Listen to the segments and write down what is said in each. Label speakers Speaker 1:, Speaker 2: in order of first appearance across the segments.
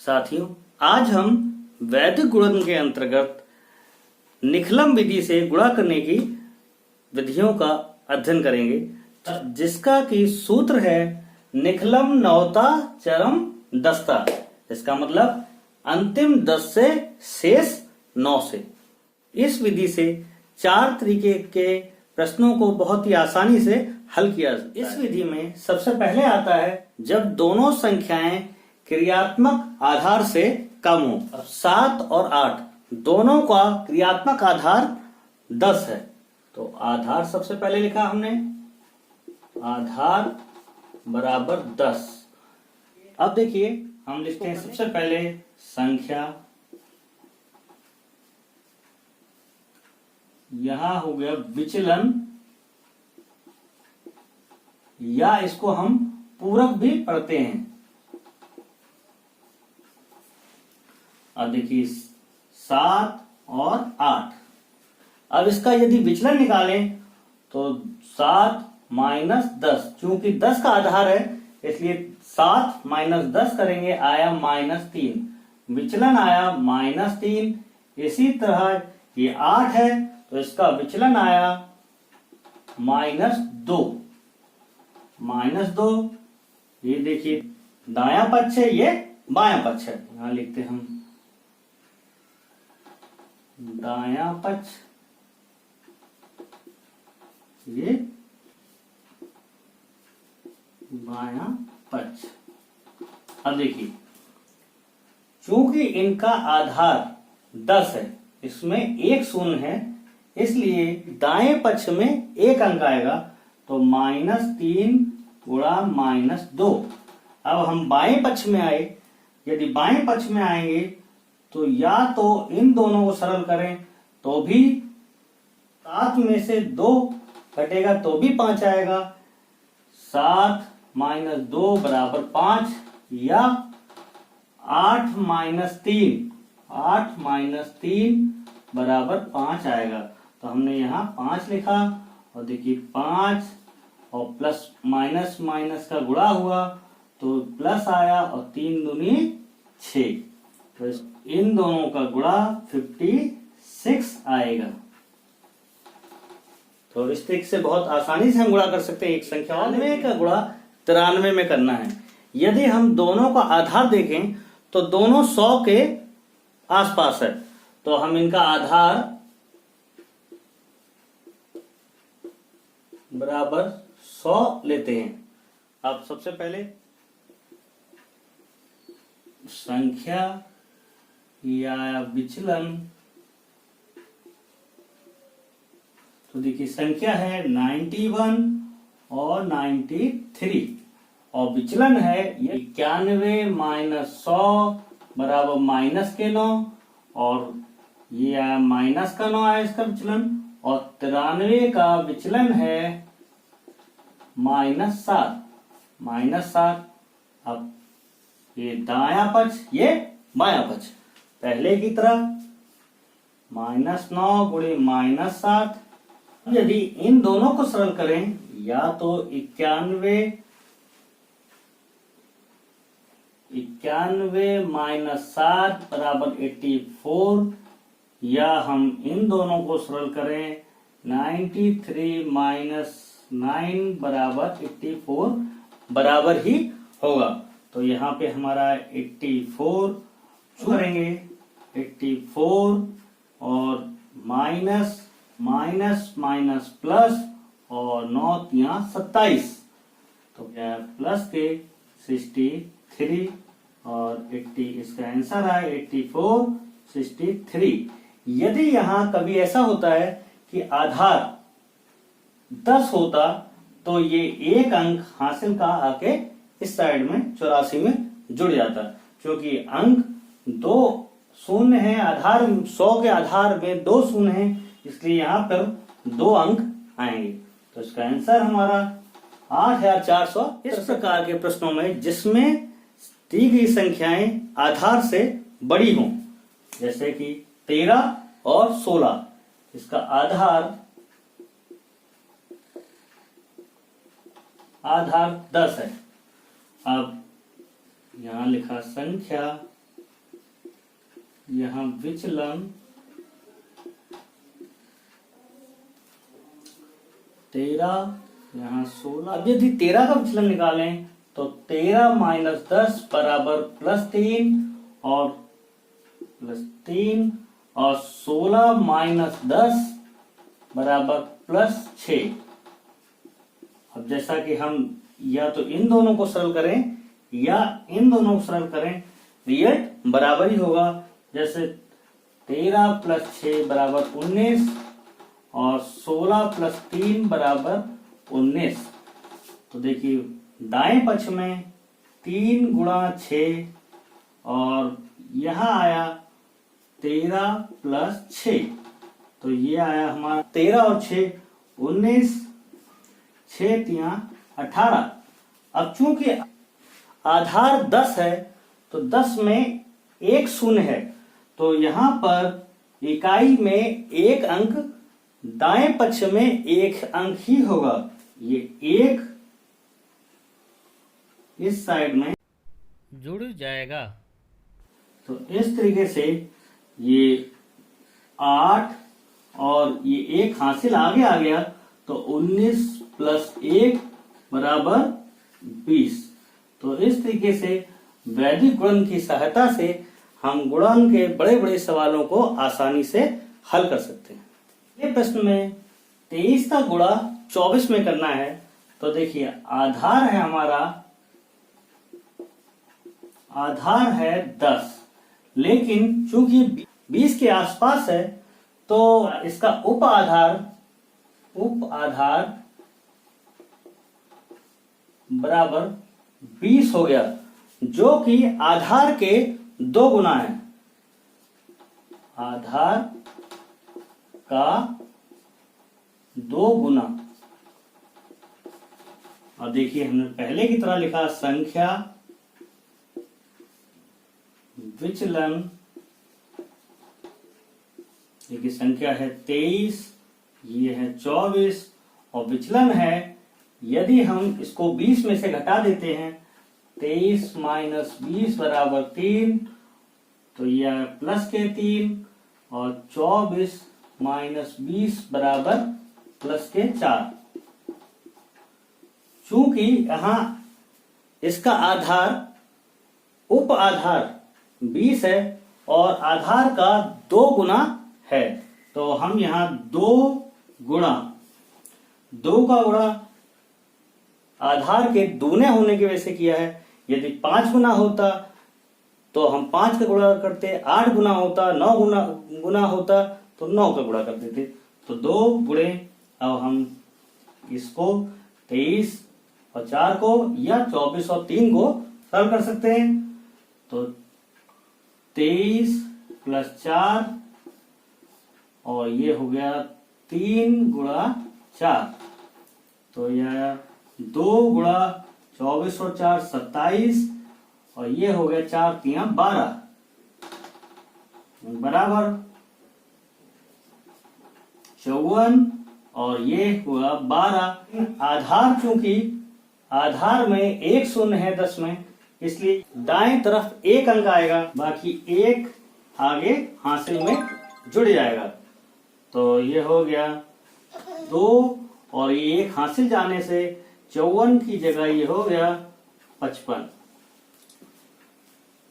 Speaker 1: साथियों, आज हम वैदिक गुणन के अंतर्गत निखलम विधि से गुणा करने की विधियों का अध्ययन करेंगे, जिसका की सूत्र है निखलम नवता चरम दस्ता। इसका मतलब अंतिम 10 से शेष 9 से। इस विधि से 4 तरीके के प्रश्नों को बहुत ही आसानी से हल किया जा सकता है। इस विधि में सबसे पहले आता है जब दोनों संख्याएं क्रियात्मक आधार से कम हो। अब 7 और 8 दोनों का क्रियात्मक आधार 10 है, तो आधार सबसे पहले लिखा हमने, आधार बराबर 10। अब देखिए हम लिखते हैं सबसे पहले संख्या, यहां हो गया विचलन, या इसको हम पूरक भी पढ़ते हैं। अब देखिए 7 और 8। अब इसका यदि विचलन निकालें तो 7 माइनस 10, चूंकि 10 का आधार है इसलिए 7 माइनस 10 करेंगे, आया -3। विचलन आया -3। इसी तरह ये 8 है तो इसका विचलन आया -2। -2, ये देखिए दायां पक्ष है, ये बायां पक्ष है। यहां लिखते हैं हम दायां पक्ष, ये बायां पक्ष। अब देखिए चूंकि इनका आधार 10 है, इसमें एक शून्य है, इसलिए दाएं पक्ष में एक अंक आएगा, तो -3 गुणा -2। अब हम बाएं पक्ष में आए, यदि बाएं पक्ष में आएंगे तो या तो इन दोनों को सरल करें तो भी 7 में से 2 घटेगा तो भी 5 आएगा। 7 माइनस 2 बराबर 5, या 8 माइनस 3 बराबर 5 आएगा। तो हमने यहाँ 5 लिखा, और देखिए 5 और प्लस माइनस माइनस का गुणा हुआ तो प्लस आया, और 3 दूनी 6, तो इन दोनों का गुणा 56 आएगा। तो इस ट्रिक से बहुत आसानी से हम गुणा कर सकते हैं एक संख्या। 93 का गुणा 93 में करना है। यदि हम दोनों का आधार देखें तो दोनों 100 के आसपास है, तो हम इनका आधार बराबर 100 लेते हैं। अब सबसे पहले संख्या या विचलन, तो देखिए संख्या है 91 और 93, और विचलन है 91 माइनस 100 बराबर -9, और ये आया -9 आया इसका विचलन, और 93 का विचलन है -7। अब ये दायां पक्ष, ये बायां पक्ष, पहले की तरह -9 गुणे -7। यदि इन दोनों को सरल करें, या तो 91 माइनस 7 बराबर 84, या हम इन दोनों को सरल करें 93 माइनस 9 बराबर 84 बराबर ही होगा। तो यहाँ पे हमारा 84 करेंगे, 84 और माइनस माइनस माइनस प्लस, और 9 तिया 27, तो क्या प्लस के 63, और 80 इसका आंसर है 84 63। यदि यहाँ कभी ऐसा होता है कि आधार 10 होता तो ये एक अंक हासिल का आके इस साइड में 84 में जुड़ जाता, क्योंकि अंक 2 शून्य है, आधार 100 के आधार में 2 शून्य है, इसलिए यहाँ पर 2 अंक आएंगे। तो इसका आंसर हमारा 8400। इस प्रकार के प्रश्नों में जिसमें दी गई संख्याएं आधार से बड़ी हों, जैसे कि 13 और 16, इसका आधार 10 है। अब यहां लिखा संख्या यहाँ विचलन 13, यहाँ 16। अब यदि 13 का विचलन निकालें तो 13 माइनस 10 बराबर +3 और +3 और 16 माइनस 10 बराबर +6। अब जैसा कि हम या तो इन दोनों को सरल करें या इन दोनों को सरल करें, रिजल्ट बराबर ही होगा। जैसे 13 + 6 बराबर 19 और 16 + 3 बराबर 19। तो देखिए दाएं पक्ष में 3 × 6 और यहाँ आया 13 + 6, तो ये आया हमारा 13 और 6 19, 6 × 18। अब चूंकि आधार 10 है तो 10 में एक शून्य है, तो यहाँ पर इकाई में एक अंक दाएं पक्ष में एक अंक ही होगा। ये एक इस साइड में जुड़ जाएगा। तो इस तरीके से ये 8 और ये एक हासिल आगे आ गया, तो 19 + 1 बराबर 20। तो इस तरीके से वैदिक गुणन की सहायता से हम गुणन के बड़े बड़े सवालों को आसानी से हल कर सकते हैं। ये प्रश्न में 23 का गुणा 24 में करना है। तो देखिए आधार है हमारा, आधार है 10, लेकिन चूंकि 20 के आसपास है तो इसका उप आधार बराबर 20 हो गया, जो कि आधार के 2 गुना है। आधार का 2 गुना। और देखिए हमने पहले की तरह लिखा संख्या विचलन। देखिए संख्या है 23, ये है 24 और विचलन है, यदि हम इसको 20 में से घटा देते हैं 23 - 20 बराबर 3, तो यह +3 और 24 - 20 बराबर +4। चूंकि यहां इसका आधार उप आधार 20 है और आधार का 2 गुना है, तो हम यहां 2 का गुणा आधार के दूने होने की वजह से किया है। यदि 5 गुना होता तो हम 5 का गुणा करते, 8 गुना होता, 9 गुना होता तो 9 का गुणा करते थे। तो 2 गुणे, अब हम इसको 23 और 4 को या 24 और 3 को सरल कर सकते हैं। तो 23 + 4 और ये हो गया 3 × 4, तो यह 2 × 24 और 4 27 और ये हो गया 4 × 3 12 बराबर 54 और ये हुआ 12। आधार चूंकि आधार में एक शून्य है 10 में, इसलिए दाएं तरफ एक अंक आएगा, बाकी एक आगे हासिल में जुड़ जाएगा। तो ये हो गया 2 और ये एक हासिल जाने से 54 की जगह ये हो गया 55।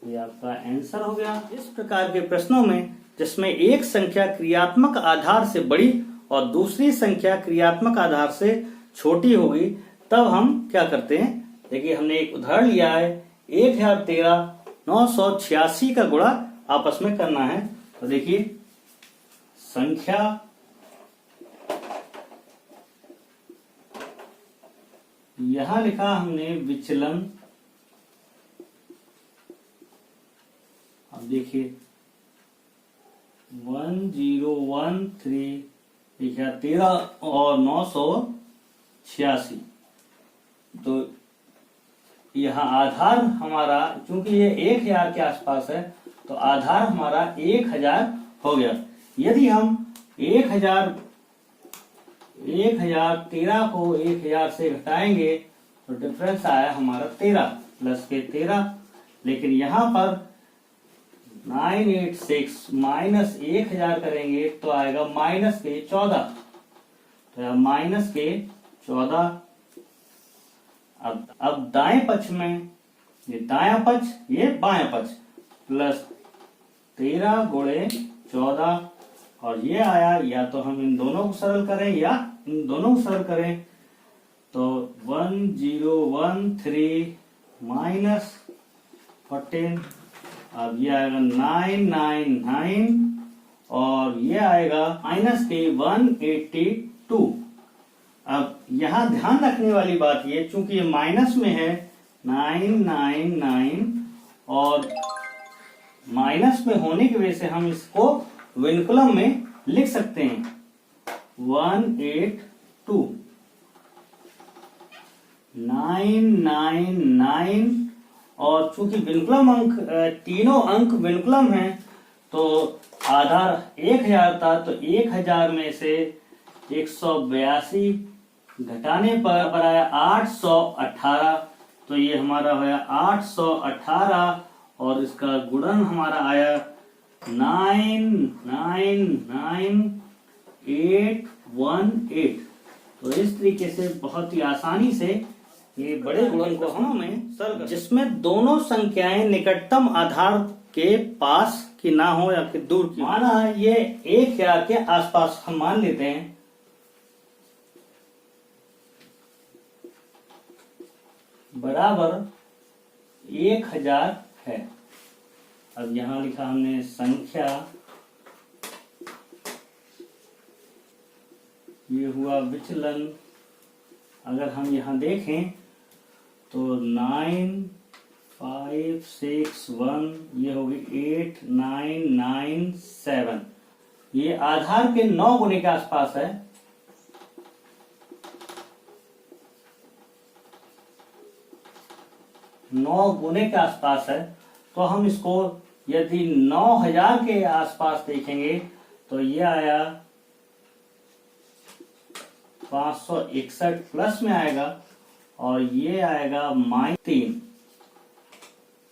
Speaker 1: ये आपका आंसर हो गया। इस प्रकार के प्रश्नों में जिसमें एक संख्या क्रियात्मक आधार से बड़ी और दूसरी संख्या क्रियात्मक आधार से छोटी होगी, तब हम क्या करते हैं। देखिए हमने एक उदाहरण लिया है, 1013 986 का गुणा आपस में करना है। तो देखिए संख्या यहां लिखा हमने विचलन। अब देखिए 1013 लिखा 13 और 986। तो यहाँ आधार हमारा चूंकि ये 1000 के आसपास है, तो आधार हमारा 1000 हो गया। यदि हम 1013 को 1000 से घटाएंगे तो डिफरेंस आया हमारा 13 + के 13। लेकिन यहाँ पर 986 माइनस 1000 करेंगे तो आएगा माइनस के 14, तो माइनस के 14। अब दाएं पक्ष में ये दायां पक्ष ये बायां पक्ष प्लस 13 गुणे 14, और ये आया, या तो हम इन दोनों को सरल करें या इन दोनों को सरल करें, तो 1013 माइनस 14, अब ये आएगा 999 और ये आएगा माइनस के 182। अब यहाँ ध्यान रखने वाली बात ये, चूंकि ये माइनस में है 999 और माइनस में होने की वजह से हम इसको विनकुलम में लिख सकते हैं 182 999, और चूंकि विनकुलम अंक तीनों अंक विनकुलम हैं तो आधार 1000 था, तो 1000 में से 182 घटाने पर आया 818, तो ये हमारा होया 818 और इसका गुणन हमारा आया 999818। तो इस तरीके से बहुत ही आसानी से ये बड़े गुणन को हमें सरल कर, जिसमें दोनों संख्याएं निकटतम आधार के पास की ना हो या फिर दूर की। माना ये 1000 के आसपास हम मान लेते हैं, बराबर 1000 है। अब यहां लिखा हमने संख्या, ये हुआ विचलन। अगर हम यहां देखें तो 9561, ये होगी 8997, ये आधार के 9 गुने के आसपास है। नौ गुने के आसपास है, तो हम इसको यदि 9000 के आसपास देखेंगे तो ये आया 561 प्लस में आएगा और ये आएगा -3।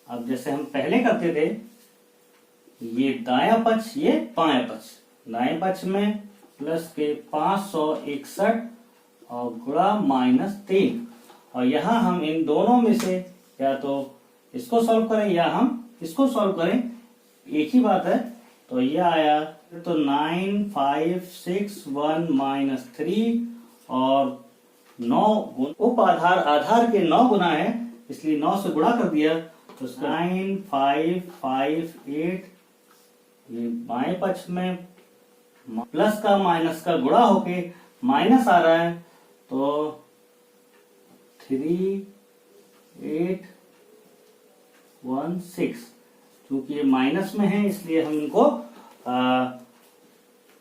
Speaker 1: अब जैसे हम पहले करते थे, ये दायां पक्ष ये बायां पक्ष, दाएं पक्ष में प्लस के 561 और गुणा -3, और यहां हम इन दोनों में से या तो इसको सॉल्व करें या हम इसको सॉल्व करें, एक ही बात है। तो ये आया तो 9561 -3 और 9 उप आधार आधार के 9 गुना है, इसलिए 9 से गुणा कर दिया तो 9558, ये बाएं पक्ष में प्लस का माइनस का गुणा होके माइनस आ रहा है, तो 3816, क्योंकि ये माइनस में है इसलिए हम इनको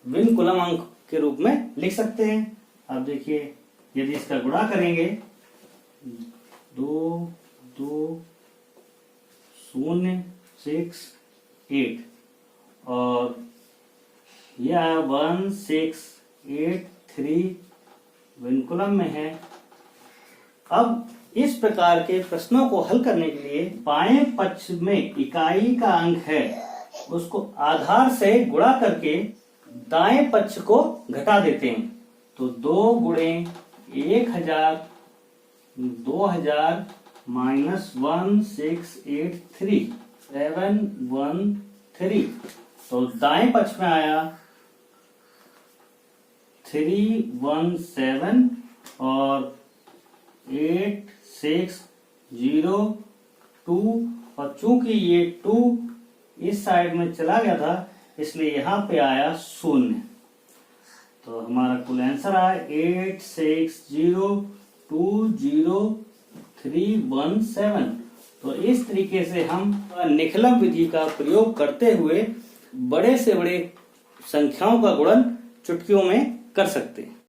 Speaker 1: विनकुलम अंक के रूप में लिख सकते हैं। अब देखिए, यदि इसका गुणा करेंगे 22068 और यह 1683 विनकुलम में है। अब इस प्रकार के प्रश्नों को हल करने के लिए बाएं पक्ष में इकाई का अंक है उसको आधार से गुणा करके दाएं पक्ष को घटा देते हैं, तो 2 गुणे 1000 2000 -1683 713, तो दाएं पक्ष में आया 317 और 8602, और चूंकि ये 2 इस साइड में चला गया था इसलिए यहाँ पे आया 0, तो हमारा कुल आंसर आया 86020317। तो इस तरीके से हम निखलम विधि का प्रयोग करते हुए बड़े से बड़े संख्याओं का गुणन चुटकियों में कर सकते हैं।